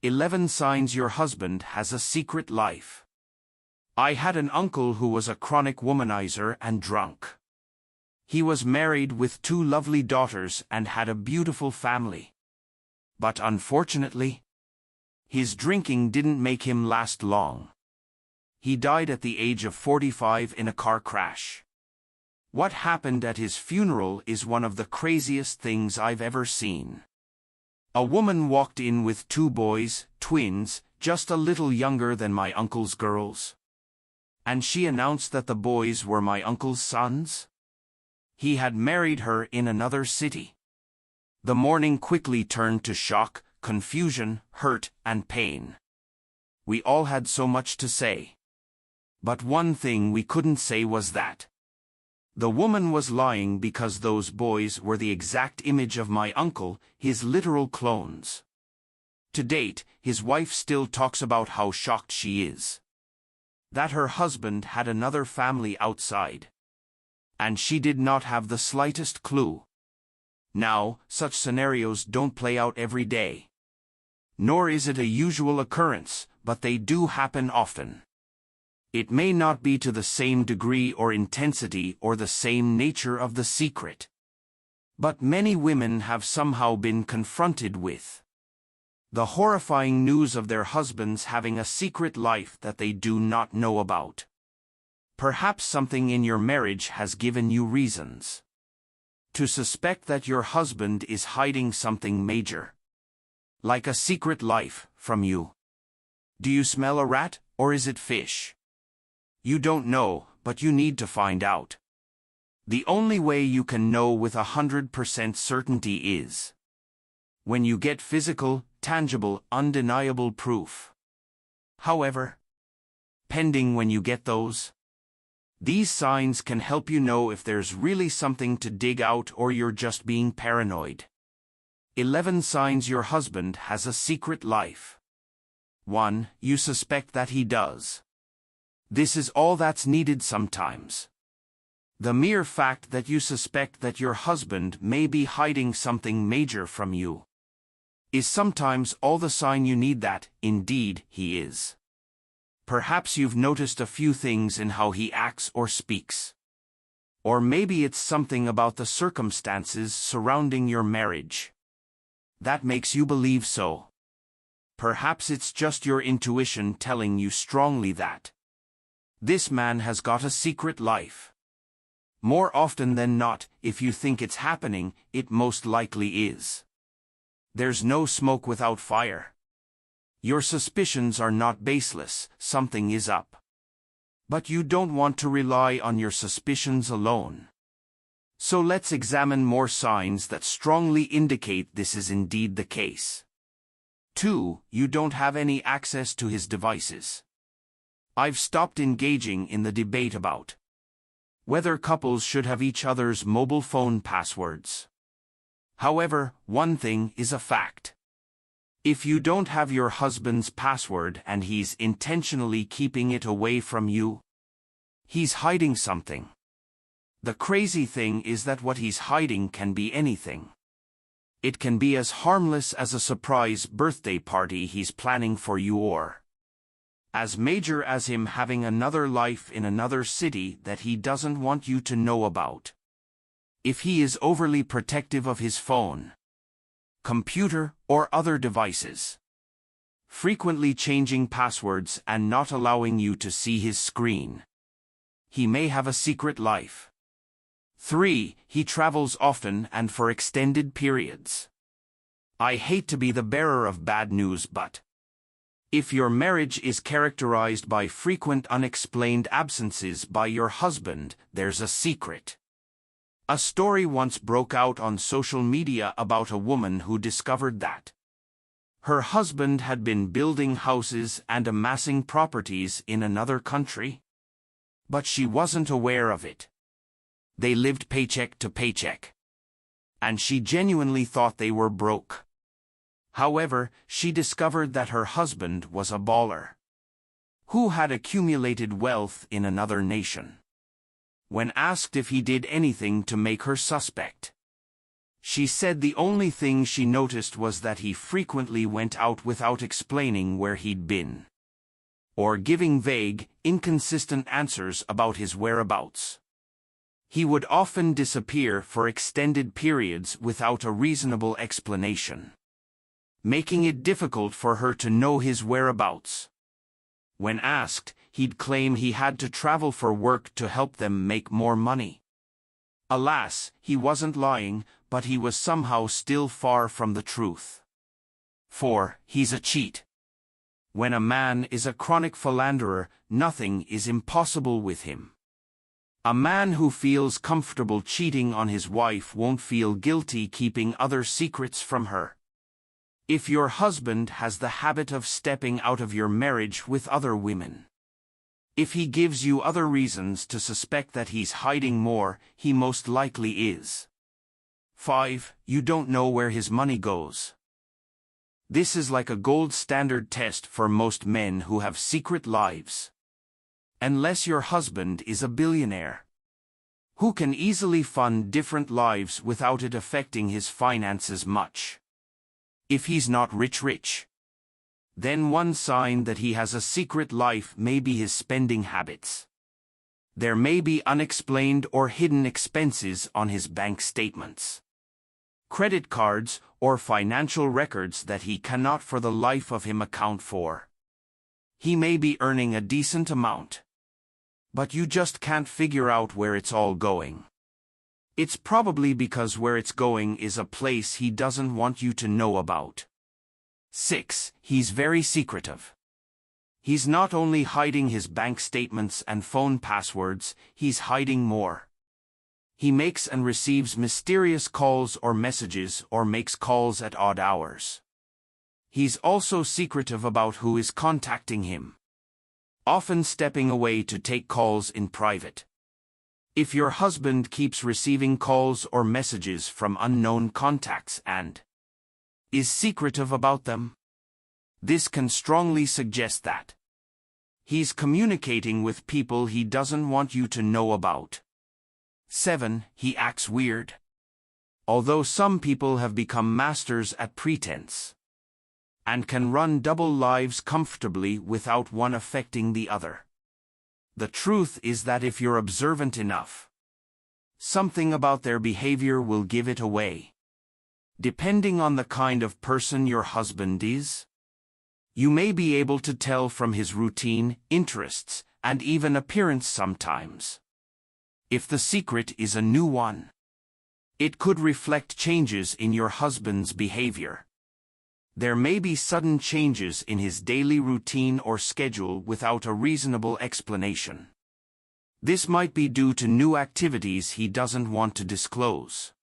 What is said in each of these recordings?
11 Signs Your Husband Has a Secret Life. I had an uncle who was a chronic womanizer and drunk. He was married with 2 lovely daughters and had a beautiful family. But unfortunately, his drinking didn't make him last long. He died at the age of 45 in a car crash. What happened at his funeral is one of the craziest things I've ever seen. A woman walked in with 2 boys, twins, just a little younger than my uncle's girls. And she announced that the boys were my uncle's sons. He had married her in another city. The mourning quickly turned to shock, confusion, hurt, and pain. We all had so much to say. But one thing we couldn't say was that the woman was lying, because those boys were the exact image of my uncle, his literal clones. To date, his wife still talks about how shocked she is that her husband had another family outside. And she did not have the slightest clue. Now, such scenarios don't play out every day. Nor is it a usual occurrence, but they do happen often. It may not be to the same degree or intensity or the same nature of the secret. But many women have somehow been confronted with the horrifying news of their husbands having a secret life that they do not know about. Perhaps something in your marriage has given you reasons to suspect that your husband is hiding something major, like a secret life, from you. Do you smell a rat, or is it fish? You don't know, but you need to find out. The only way you can know with 100% certainty is when you get physical, tangible, undeniable proof. However, pending when you get those, these signs can help you know if there's really something to dig out or you're just being paranoid. 11 Signs Your Husband Has a Secret Life. 1. You suspect that he does. This is all that's needed sometimes. The mere fact that you suspect that your husband may be hiding something major from you is sometimes all the sign you need that, indeed, he is. Perhaps you've noticed a few things in how he acts or speaks. Or maybe it's something about the circumstances surrounding your marriage that makes you believe so. Perhaps it's just your intuition telling you strongly that this man has got a secret life. More often than not, if you think it's happening, it most likely is. There's no smoke without fire. Your suspicions are not baseless, something is up. But you don't want to rely on your suspicions alone. So let's examine more signs that strongly indicate this is indeed the case. 2. You don't have any access to his devices. I've stopped engaging in the debate about whether couples should have each other's mobile phone passwords. However, one thing is a fact. If you don't have your husband's password and he's intentionally keeping it away from you, he's hiding something. The crazy thing is that what he's hiding can be anything. It can be as harmless as a surprise birthday party he's planning for you, or as major as him having another life in another city that he doesn't want you to know about. If he is overly protective of his phone, computer, or other devices, frequently changing passwords and not allowing you to see his screen, he may have a secret life. 3. He travels often and for extended periods. I hate to be the bearer of bad news, but if your marriage is characterized by frequent unexplained absences by your husband, there's a secret. A story once broke out on social media about a woman who discovered that her husband had been building houses and amassing properties in another country, but she wasn't aware of it. They lived paycheck to paycheck, and she genuinely thought they were broke. However, she discovered that her husband was a baller who had accumulated wealth in another nation. When asked if he did anything to make her suspect, She said the only thing she noticed was that he frequently went out without explaining where he'd been, or giving vague, inconsistent answers about his whereabouts. He would often disappear for extended periods without a reasonable explanation, making it difficult for her to know his whereabouts. When asked, he'd claim he had to travel for work to help them make more money. Alas, he wasn't lying, but he was somehow still far from the truth. 4. He's a cheat. When a man is a chronic philanderer, nothing is impossible with him. A man who feels comfortable cheating on his wife won't feel guilty keeping other secrets from her. If your husband has the habit of stepping out of your marriage with other women, if he gives you other reasons to suspect that he's hiding more, he most likely is. 5. You don't know where his money goes. This is like a gold standard test for most men who have secret lives. Unless your husband is a billionaire, who can easily fund different lives without it affecting his finances much. If he's not rich, then one sign that he has a secret life may be his spending habits. There may be unexplained or hidden expenses on his bank statements, credit cards, or financial records that he cannot for the life of him account for. He may be earning a decent amount, but you just can't figure out where it's all going. It's probably because where it's going is a place he doesn't want you to know about. 6. He's very secretive. He's not only hiding his bank statements and phone passwords, he's hiding more. He makes and receives mysterious calls or messages or makes calls at odd hours. He's also secretive about who is contacting him, often stepping away to take calls in private. If your husband keeps receiving calls or messages from unknown contacts and is secretive about them, this can strongly suggest that he's communicating with people he doesn't want you to know about. 7. He acts weird. Although some people have become masters at pretense and can run double lives comfortably without one affecting the other, the truth is that if you're observant enough, something about their behavior will give it away. Depending on the kind of person your husband is, you may be able to tell from his routine, interests, and even appearance sometimes. If the secret is a new one, it could reflect changes in your husband's behavior. There may be sudden changes in his daily routine or schedule without a reasonable explanation. This might be due to new activities he doesn't want to disclose.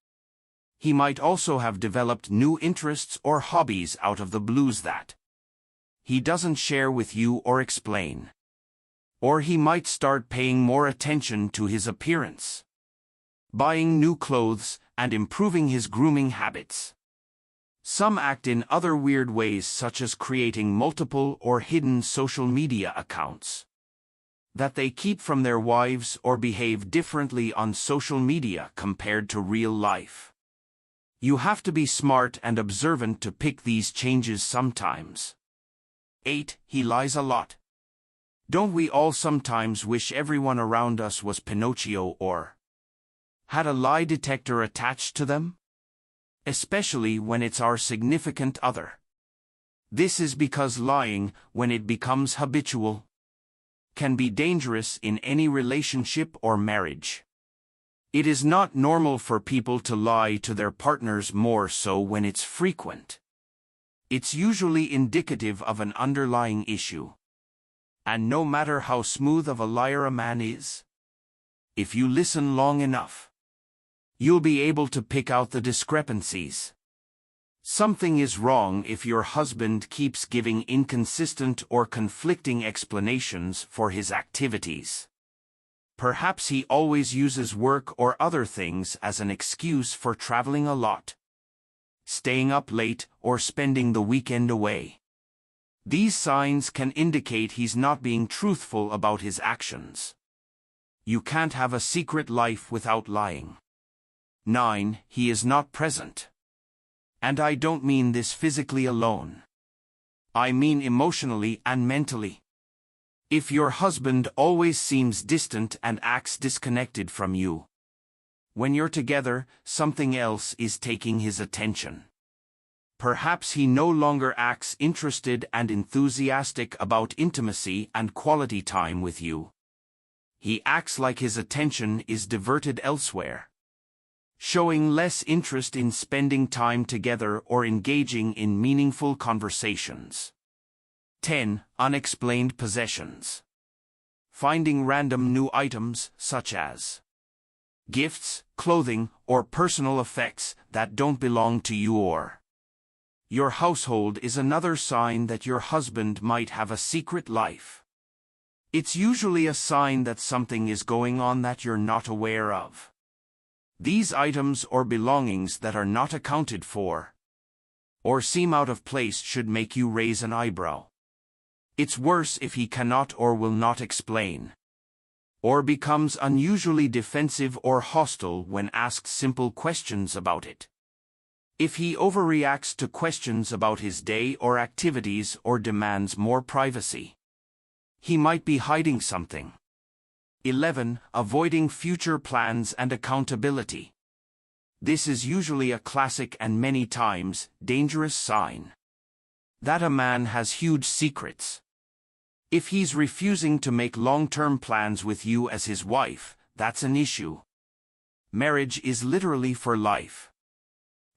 He might also have developed new interests or hobbies out of the blues that he doesn't share with you or explain. Or he might start paying more attention to his appearance, buying new clothes, and improving his grooming habits. Some act in other weird ways, such as creating multiple or hidden social media accounts that they keep from their wives, or behave differently on social media compared to real life. You have to be smart and observant to pick these changes sometimes. 8. He lies a lot. Don't we all sometimes wish everyone around us was Pinocchio or had a lie detector attached to them? Especially when it's our significant other. This is because lying, when it becomes habitual, can be dangerous in any relationship or marriage. It is not normal for people to lie to their partners, more so when it's frequent. It's usually indicative of an underlying issue. And no matter how smooth of a liar a man is, if you listen long enough, you'll be able to pick out the discrepancies. Something is wrong if your husband keeps giving inconsistent or conflicting explanations for his activities. Perhaps he always uses work or other things as an excuse for traveling a lot, staying up late, or spending the weekend away. These signs can indicate he's not being truthful about his actions. You can't have a secret life without lying. 9. He is not present. And I don't mean this physically alone. I mean emotionally and mentally. If your husband always seems distant and acts disconnected from you, when you're together, something else is taking his attention. Perhaps he no longer acts interested and enthusiastic about intimacy and quality time with you. He acts like his attention is diverted elsewhere, showing less interest in spending time together or engaging in meaningful conversations. 10. Unexplained possessions. Finding random new items, such as gifts, clothing, or personal effects that don't belong to you or your household is another sign that your husband might have a secret life. It's usually a sign that something is going on that you're not aware of. These items or belongings that are not accounted for or seem out of place should make you raise an eyebrow. It's worse if he cannot or will not explain, or becomes unusually defensive or hostile when asked simple questions about it. If he overreacts to questions about his day or activities or demands more privacy, he might be hiding something. 11. Avoiding future plans and accountability. This is usually a classic and many times dangerous sign that a man has huge secrets. If he's refusing to make long-term plans with you as his wife, that's an issue. Marriage is literally for life,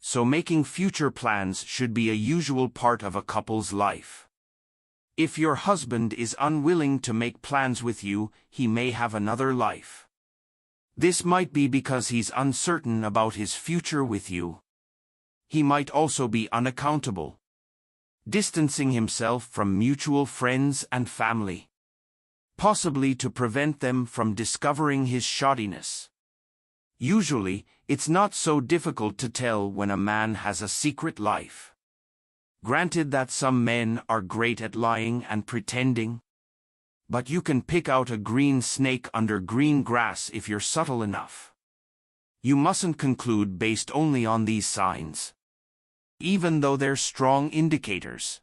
so making future plans should be a usual part of a couple's life. If your husband is unwilling to make plans with you, he may have another life. This might be because he's uncertain about his future with you. He might also be unaccountable, distancing himself from mutual friends and family, possibly to prevent them from discovering his shoddiness. Usually, it's not so difficult to tell when a man has a secret life. Granted that some men are great at lying and pretending, but you can pick out a green snake under green grass if you're subtle enough. You mustn't conclude based only on these signs. Even though they're strong indicators,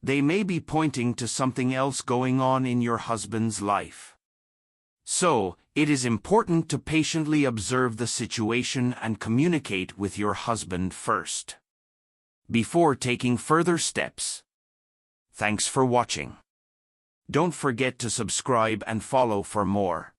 they may be pointing to something else going on in your husband's life. So, it is important to patiently observe the situation and communicate with your husband first, before taking further steps. Thanks for watching. Don't forget to subscribe and follow for more.